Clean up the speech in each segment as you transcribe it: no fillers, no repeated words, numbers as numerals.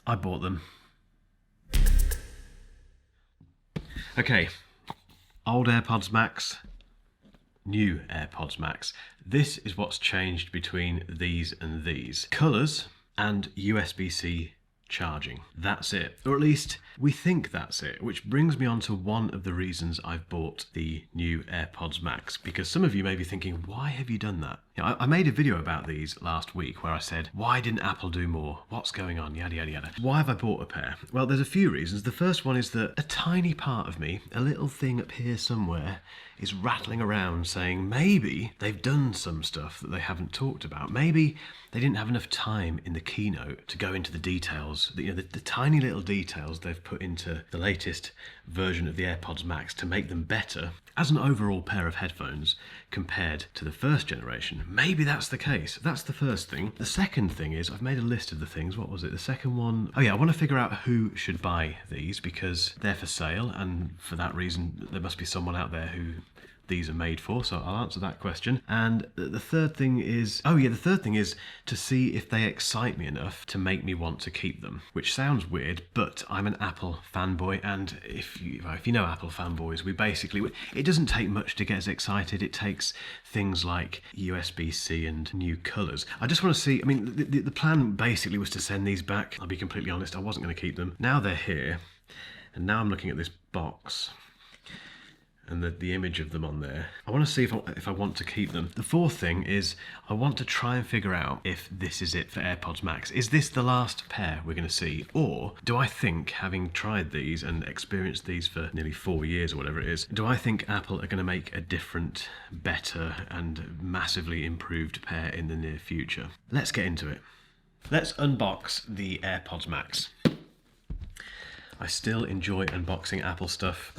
I bought them. Okay, old AirPods Max, new AirPods Max. This is what's changed between these and these. Colours and USB-C charging. That's it. Or at least we think that's it, which brings me on to one of the reasons I've bought the new AirPods Max, because some of you may be thinking, why have you done that? You know, I made a video about these last week where I said, why didn't Apple do more? What's going on? Yada, yada, yada. Why have I bought a pair? Well, there's a few reasons. The first one is that a tiny part of me, a little thing up here somewhere, is rattling around saying maybe they've done some stuff that they haven't talked about. Maybe they didn't have enough time in the keynote to go into the details, the tiny little details they've put into the latest version of the AirPods Max to make them better as an overall pair of headphones compared to the first generation. Maybe that's the case. That's the first thing. The second thing is, I've made a list of the things. What was it? The second one? Oh yeah, I want to figure out who should buy these because they're for sale, and for that reason there must be someone out there who these are made for, so I'll answer that question. And the third thing is, to see if they excite me enough to make me want to keep them, which sounds weird, but I'm an Apple fanboy, and if you know Apple fanboys, it doesn't take much to get us excited. It takes things like USB-C and new colours. I just want to see, I mean, the plan basically was to send these back. I'll be completely honest, I wasn't going to keep them. Now they're here, and now I'm looking at this box and the image of them on there. I want to see if I want to keep them. The fourth thing is I want to try and figure out if this is it for AirPods Max. Is this the last pair we're going to see? Or do I think, having tried these and experienced these for nearly 4 years or whatever it is, do I think Apple are going to make a different, better and massively improved pair in the near future? Let's get into it. Let's unbox the AirPods Max. I still enjoy unboxing Apple stuff.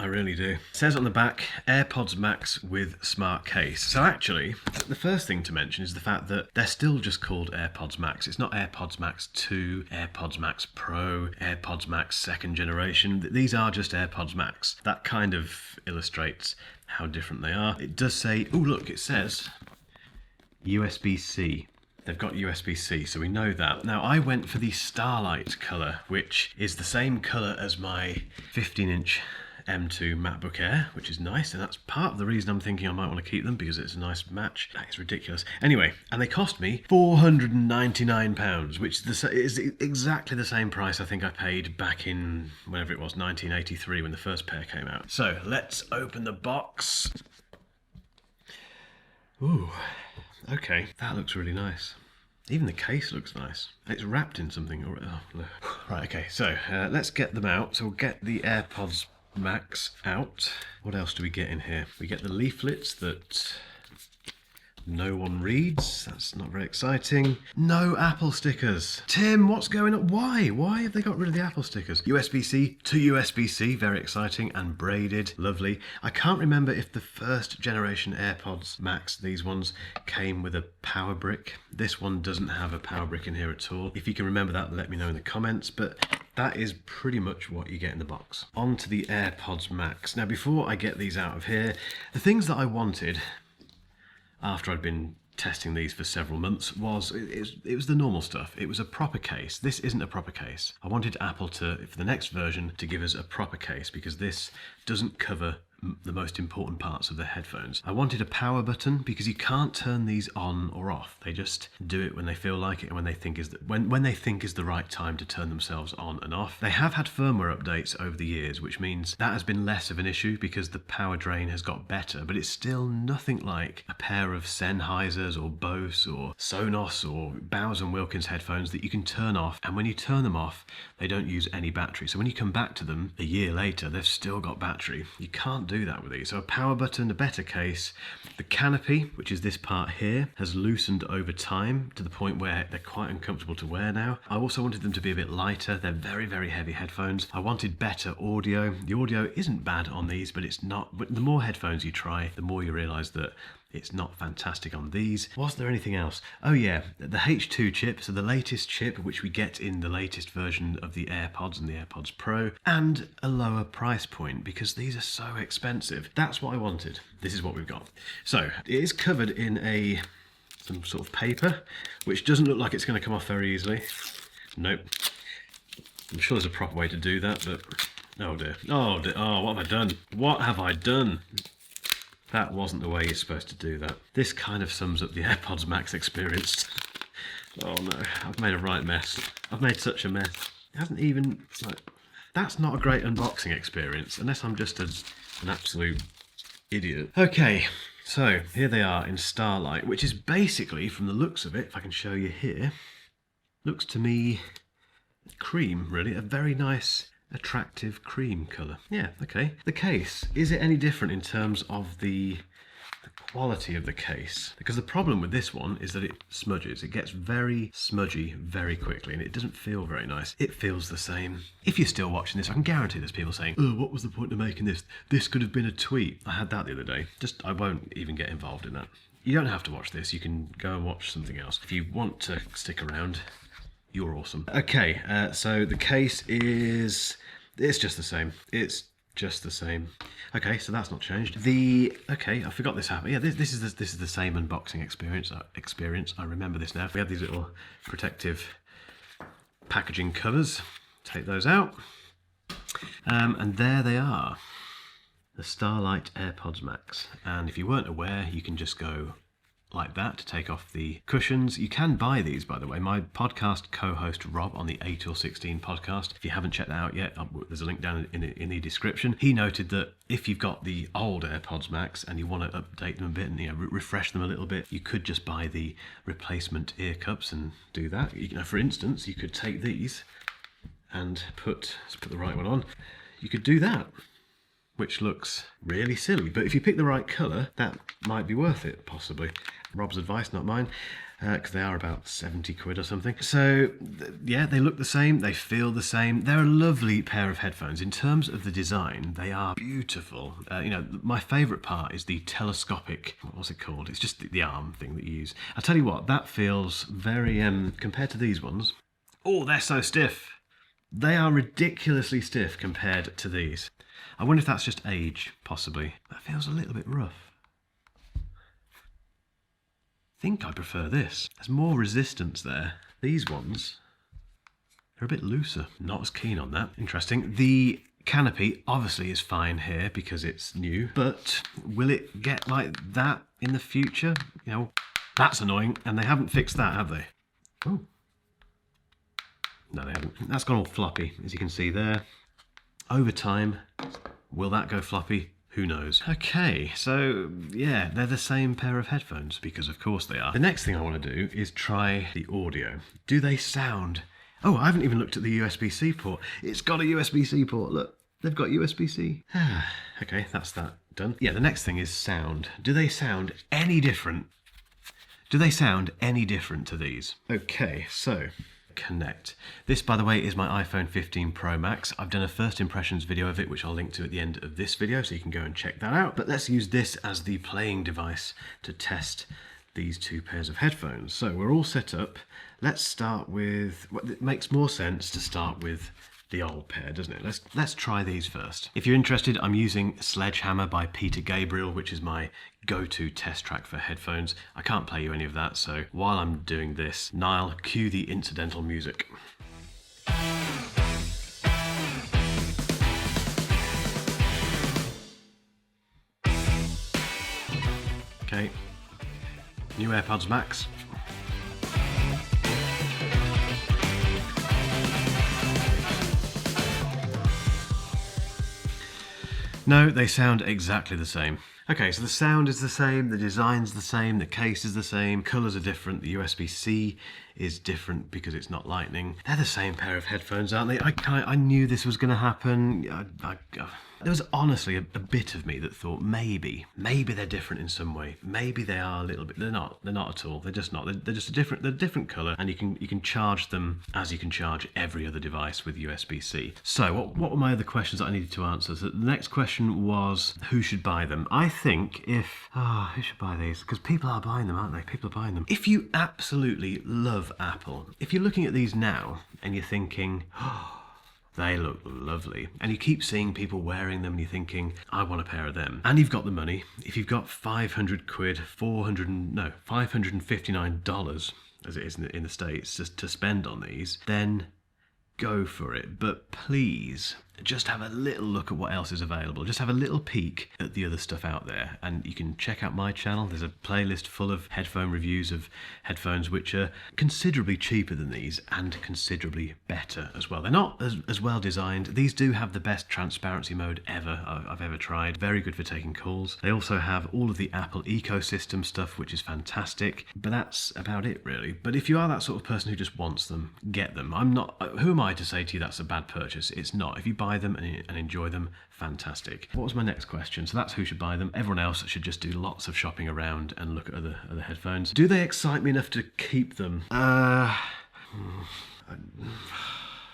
I really do. It says on the back, AirPods Max with smart case. So actually, the first thing to mention is the fact that they're still just called AirPods Max. It's not AirPods Max 2, AirPods Max Pro, AirPods Max second generation. These are just AirPods Max. That kind of illustrates how different they are. It does say, oh look, it says USB-C. They've got USB-C, so we know that. Now, I went for the Starlight colour, which is the same colour as my 15-inch M2 MacBook Air, which is nice, and that's part of the reason I'm thinking I might want to keep them, because it's a nice match. That is ridiculous. Anyway, and they cost me £499, which is exactly the same price I think I paid back in, whenever it was, 1983, when the first pair came out. So, let's open the box. Ooh, okay, that looks really nice. Even the case looks nice. It's wrapped in something. Right, okay, so let's get them out. So we'll get the AirPods Max out. What else do we get in here? We get the leaflets that no one reads. That's not very exciting. No Apple stickers. Tim, what's going on? Why? Why have they got rid of the Apple stickers? USB-C to USB-C, very exciting, and braided, lovely. I can't remember if the first generation AirPods Max, these ones, came with a power brick. This one doesn't have a power brick in here at all. If you can remember that, let me know in the comments, but that is pretty much what you get in the box. On to the AirPods Max. Now, before I get these out of here, the things that I wanted after I'd been testing these for several months was it was the normal stuff. It was a proper case. This isn't a proper case. I wanted Apple to, for the next version, to give us a proper case, because this doesn't cover the most important parts of the headphones. I wanted a power button because you can't turn these on or off. They just do it when they feel like it and when they think is when they think is the right time to turn themselves on and off. They have had firmware updates over the years, which means that has been less of an issue because the power drain has got better, but it's still nothing like a pair of Sennheisers or Bose or Sonos or Bowers & Wilkins headphones that you can turn off, and when you turn them off, they don't use any battery. So when you come back to them a year later, they've still got battery. You can't do that with these. So a power button, a better case. The canopy, which is this part here, has loosened over time to the point where they're quite uncomfortable to wear now. I also wanted them to be a bit lighter. They're very, very heavy headphones. I wanted better audio. The audio isn't bad on these, but it's not. But the more headphones you try, the more you realise that it's not fantastic on these. Was there anything else? Oh yeah, the H2 chip, so the latest chip which we get in the latest version of the AirPods and the AirPods Pro, and a lower price point because these are so expensive. That's what I wanted. This is what we've got. So it is covered in some sort of paper, which doesn't look like it's going to come off very easily. Nope. I'm sure there's a proper way to do that, but oh dear. Oh dear. Oh, what have I done? What have I done? That wasn't the way you're supposed to do that. This kind of sums up the AirPods Max experience. Oh no, I've made a right mess. I've made such a mess. It hasn't even, like, that's not a great unboxing experience, unless I'm just an absolute idiot. Okay, so here they are in Starlight, which is basically, from the looks of it, if I can show you here, looks to me cream, really. A very nice, attractive cream colour. Yeah, okay. The case, is it any different in terms of the quality of the case? Because the problem with this one is that it smudges. It gets very smudgy very quickly and it doesn't feel very nice. It feels the same. If you're still watching this, I can guarantee there's people saying, oh, what was the point of making this? This could have been a tweet. I had that the other day. I won't even get involved in that. You don't have to watch this. You can go and watch something else. If you want to stick around, you're awesome. Okay, so the case it's just the same. It's just the same. Okay, so that's not changed. Okay, I forgot this happened. Yeah, this is the same unboxing experience. I remember this now. We have these little protective packaging covers. Take those out, and there they are, the Starlight AirPods Max. And if you weren't aware, you can just go like that to take off the cushions. You can buy these, by the way. My podcast co-host Rob on the 8 or 16 podcast, if you haven't checked that out yet, there's a link down in the description. He noted that if you've got the old AirPods Max and you want to update them a bit and refresh them a little bit, you could just buy the replacement ear cups and do that. For instance, you could take these and let's put the right one on. You could do that, which looks really silly, but if you pick the right colour, that might be worth it, possibly. Rob's advice, not mine, because they are about 70 quid or something. So, yeah, they look the same, they feel the same. They're a lovely pair of headphones. In terms of the design, they are beautiful. My favourite part is the telescopic, what's it called? It's just the arm thing that you use. I'll tell you what, that feels very, compared to these ones, oh, they're so stiff. They are ridiculously stiff compared to these. I wonder if that's just age, possibly. That feels a little bit rough. I think I prefer this. There's more resistance there. These ones are a bit looser. Not as keen on that. Interesting. The canopy obviously is fine here because it's new, but will it get like that in the future? That's annoying, and they haven't fixed that, have they? Oh. No, they haven't. That's gone all floppy, as you can see there. Over time, will that go floppy? Who knows? Okay, so yeah, they're the same pair of headphones, because of course they are. The next thing I want to do is try the audio. Do they sound... Oh, I haven't even looked at the USB-C port. It's got a USB-C port, look. They've got USB-C. Okay, that's that done. Yeah, the next thing is sound. Do they sound any different? Do they sound any different to these? Okay, so... Connect. This, by the way, is my iPhone 15 Pro Max. I've done a first impressions video of it, which I'll link to at the end of this video, so you can go and check that out. But let's use this as the playing device to test these two pairs of headphones. So we're all set up. Let's start with, it makes more sense to start with the old pair, doesn't it? Let's try these first. If you're interested, I'm using Sledgehammer by Peter Gabriel, which is my go-to test track for headphones. I can't play you any of that, so while I'm doing this, Niall, cue the incidental music. Okay, new AirPods Max. No, they sound exactly the same. Okay, so the sound is the same, the design's the same, the case is the same, colours are different, the USB-C is different because it's not lightning. They're the same pair of headphones, aren't they? I knew this was going to happen. There was honestly a bit of me that thought maybe they're different in some way. Maybe they are a little bit. They're not at all. They're just not. They're just they're a different colour, and you can charge them as you can charge every other device with USB-C. So what were my other questions that I needed to answer? So the next question was who should buy them. I think who should buy these? Because people are buying them, aren't they? People are buying them. If you absolutely love Apple, if you're looking at these now and you're thinking, oh, they look lovely, and you keep seeing people wearing them and you're thinking, I want a pair of them, and you've got the money, if you've got 500 quid, $559 as it is in the States, just to spend on these, then go for it, but please just have a little look at what else is available. Just have a little peek at the other stuff out there, and you can check out my channel. There's a playlist full of headphone reviews of headphones which are considerably cheaper than these and considerably better as well. They're not as well designed. These do have the best transparency mode ever I've ever tried. Very good for taking calls. They also have all of the Apple ecosystem stuff, which is fantastic, but that's about it really. But if you are that sort of person who just wants them, get them. I'm not, who am I to say to you that's a bad purchase? It's not. If you buy them and enjoy them, fantastic. What was my next question? So that's who should buy them. Everyone else should just do lots of shopping around and look at other headphones. Do they excite me enough to keep them?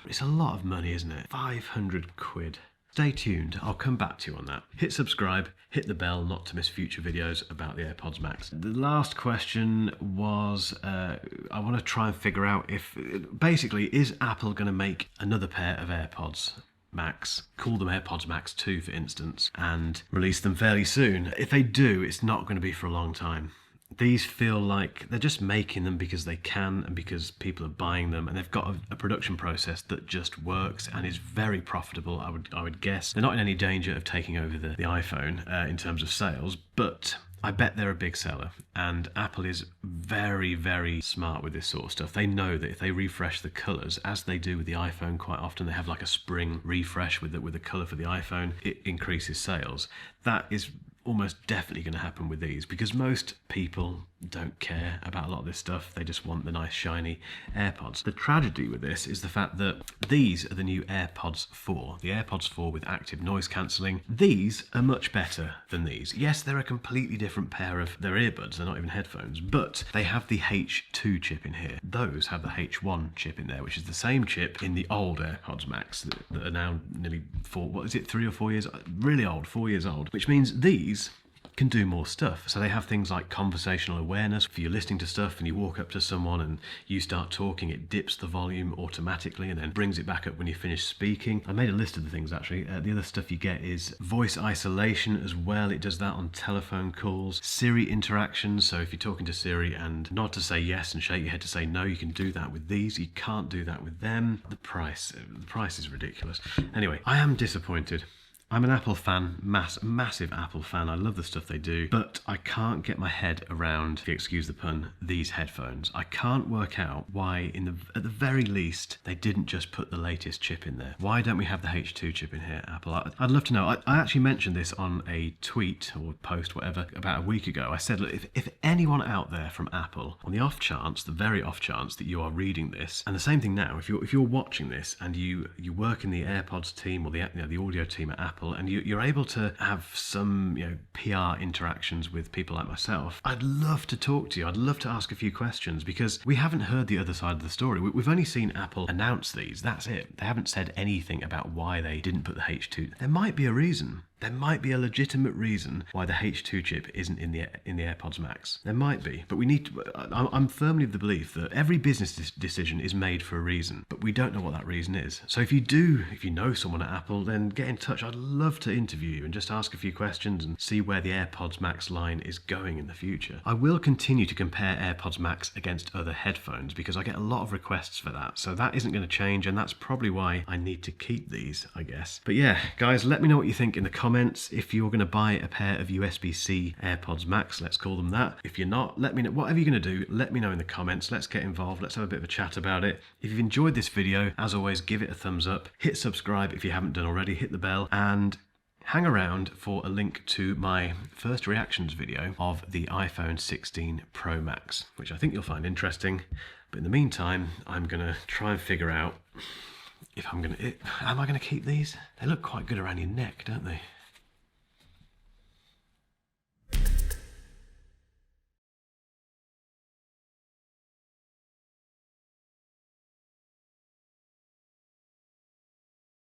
It's a lot of money, isn't it? 500 quid. Stay tuned, I'll come back to you on that. Hit subscribe, hit the bell not to miss future videos about the AirPods Max. The last question was, I want to try and figure out if, basically, is Apple going to make another pair of AirPods Max, call them AirPods Max 2 for instance, and release them fairly soon? If they do, it's not going to be for a long time. These feel like they're just making them because they can and because people are buying them, and they've got a production process that just works and is very profitable. I would guess they're not in any danger of taking over the iPhone in terms of sales, but I bet they're a big seller, and Apple is very, very smart with this sort of stuff. They know that if they refresh the colours, as they do with the iPhone quite often, they have like a spring refresh with the colour for the iPhone, it increases sales. That is almost definitely going to happen with these, because most people don't care about a lot of this stuff. They just want the nice shiny AirPods. The tragedy with this is the fact that these are the new AirPods 4. The AirPods 4 with active noise cancelling. These are much better than these. Yes, they're a completely different pair of, they're earbuds, they're not even headphones, but they have the H2 chip in here. Those have the H1 chip in there, which is the same chip in the old AirPods Max that are now nearly 3 or 4 years, really old, 4 years old, which means these can do more stuff. So they have things like conversational awareness. If you're listening to stuff and you walk up to someone and you start talking, it dips the volume automatically and then brings it back up when you finish speaking. I made a list of the things actually. The other stuff you get is voice isolation as well. It does that on telephone calls. Siri interactions. So if you're talking to Siri and nod to say yes and shake your head to say no, you can do that with these. You can't do that with them. The price is ridiculous. Anyway, I am disappointed. I'm an Apple fan, massive Apple fan. I love the stuff they do, but I can't get my head around, if you excuse the pun, these headphones. I can't work out why, at the very least, they didn't just put the latest chip in there. Why don't we have the H2 chip in here, Apple? I'd love to know. I actually mentioned this on a tweet or post, whatever, about a week ago. I said, look, if anyone out there from Apple, on the off chance, the very off chance that you are reading this, and the same thing now, if you're watching this and you work in the AirPods team or the audio team at Apple, and you're able to have some PR interactions with people like myself, I'd love to talk to you. I'd love to ask a few questions, because we haven't heard the other side of the story. We've only seen Apple announce these. That's it. They haven't said anything about why they didn't put the H2. There might be a reason. There might be a legitimate reason why the H2 chip isn't in the AirPods Max. There might be, but we need to, I'm firmly of the belief that every business decision is made for a reason, but we don't know what that reason is. So if you know someone at Apple, then get in touch. I'd love to interview you and just ask a few questions and see where the AirPods Max line is going in the future. I will continue to compare AirPods Max against other headphones because I get a lot of requests for that. So that isn't going to change, and that's probably why I need to keep these, I guess. But yeah, guys, let me know what you think in the comments. If you're going to buy a pair of USB-C AirPods Max, let's call them that. If you're not, let me know. Whatever you're going to do, let me know in the comments. Let's get involved. Let's have a bit of a chat about it. If you've enjoyed this video, as always, give it a thumbs up. Hit subscribe if you haven't done already. Hit the bell and hang around for a link to my first reactions video of the iPhone 16 Pro Max, which I think you'll find interesting. But in the meantime, I'm going to try and figure out if am I going to keep these? They look quite good around your neck, don't they?